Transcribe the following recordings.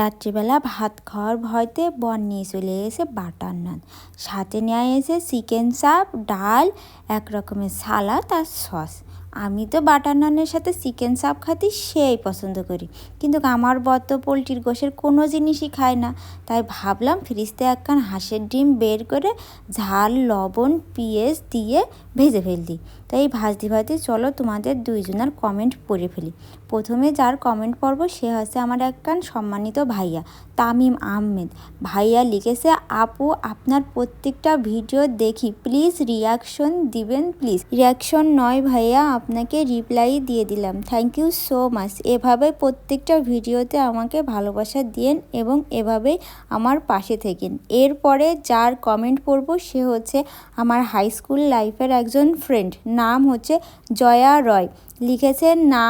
রাত্রিবেলা ভাত খাওয়ার ভয়তে বর নিয়ে চলে এসে বাটার নান, সাথে নিয়ে এসে চিকেন চাপ, ডাল, এক রকমের সালাদ আর সস। আমি তো বাটার নানের সাথে চিকেন চাপ খাতে সেই পছন্দ করি, কিন্তু আমার বর তো পোলট্রির গোশের কোনো জিনিসই খায় না। তাই ভাবলাম ফ্রিজতে একখান হাঁসের ডিম বের করে ঝাল, লবণ, পেঁয়াজ দিয়ে ভেজে ফেলতি। তাই ভাজতে ভাজতে চলো তোমাদের দুইজনের কমেন্ট পড়ে ফেলি। প্রথমে যার কমেন্ট পড়ব সে হচ্ছে আমার একখান সম্মানিত ভাইয়া তামিম আহমেদ। ভাইয়া লিখেছে, আপু আপনার প্রত্যেকটা ভিডিও দেখি, প্লিজ রিয়াকশন দিবেন প্লিজ। রিয়াকশন নয় ভাইয়া, আপনাকে রিপ্লাই দিয়ে দিলাম, থ্যাংক ইউ সো মাচ। এভাবে প্রত্যেকটা ভিডিওতে আমাকে ভালোবাসা দিয়েন এবং এভাবেই আমার পাশে থেকেন। এরপরে যার কমেন্ট পড়ব সে হচ্ছে আমার হাই স্কুল লাইফের একজন ফ্রেন্ড, নাম হচ্ছে জয়া রয়। লিখেছে, না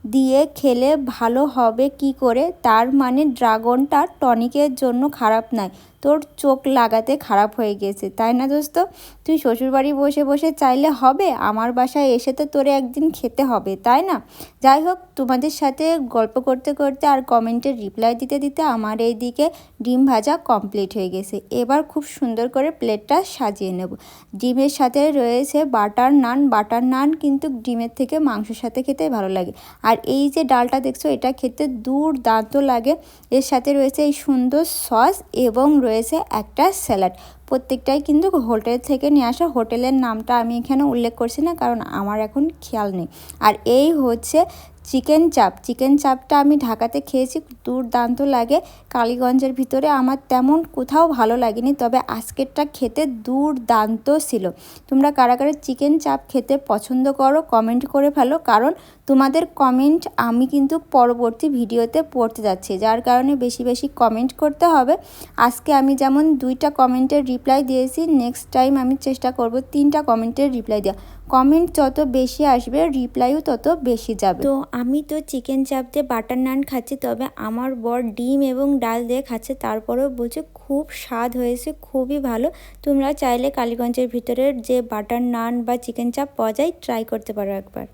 দিয়ে খেলে ভালো হবে কি করে, তার মানে ড্রাগনটা টনিকের জন্য খারাপ নয়, তোর চোখ লাগাতে খারাপ হয়ে গেছে, তাই না দোস্ত? তুই শ্বশুরবাড়ি বসে বসে চাইলে হবে, আমার বাসায় এসে তো তোরে একদিন খেতে হবে, তাই না? যাই হোক, তোমাদের সাথে গল্প করতে করতে আর কমেন্টের রিপ্লাই দিতে দিতে আমার এইদিকে ডিম ভাজা কমপ্লিট হয়ে গেছে। এবার খুব সুন্দর করে প্লেটটা সাজিয়ে নেব। ডিমের সাথে রয়েছে বাটার নান। বাটার নান কিন্তু ডিমের থেকে মাংসের সাথে খেতে ভালো লাগে। আর এই যে ডালটা দেখছো, এটা খেতে দুর্দান্ত লাগে। এর সাথে রয়েছে এই সুন্দর সস এবং রয়েছে একটা স্যালাড। প্রত্যেকটাই কিন্তু হোটেল থেকে নিয়ে আসা। হোটেলের নামটা আমি এখানে উল্লেখ করছি না, কারণ আমার এখন খেয়াল নেই। আর এই হচ্ছে চিকেন চাপ। চিকেন চাপটা আমি ঢাকাতে খেয়েছি, দুর্দান্ত লাগে। কালীগঞ্জের ভিতরে আমার তেমন কোথাও ভালো লাগেনি, তবে আজকেরটা খেতে দুর্দান্ত ছিল। তোমরা কারা কারা চিকেন চাপ খেতে পছন্দ করো কমেন্ট করে ফেলো, কারণ তোমাদের কমেন্ট আমি কিন্তু পরবর্তী ভিডিওতে পড়তে যাচ্ছি, যার কারণে বেশি বেশি কমেন্ট করতে হবে। আজকে আমি যেমন 2টা কমেন্টের রিপ্লাই দিয়েছি, নেক্সট টাইম আমি চেষ্টা করব 3টা কমেন্টের রিপ্লাই দেওয়া। কমেন্ট যত বেশি আসবে রিপ্লাইও তত বেশি যাবে। তো আমি তো চিকেন চাপ দিয়ে বাটার নান খাচ্ছি, তবে আমার বর ডিম এবং ডাল দিয়ে খাচ্ছে, তারপরেও বলছে খুব স্বাদ হয়েছে, খুবই ভালো। তোমরা চাইলে কালীগঞ্জের ভিতরের যে বাটার নান বা চিকেন চাপ পাওয়া যায় ট্রাই করতে পারো একবার।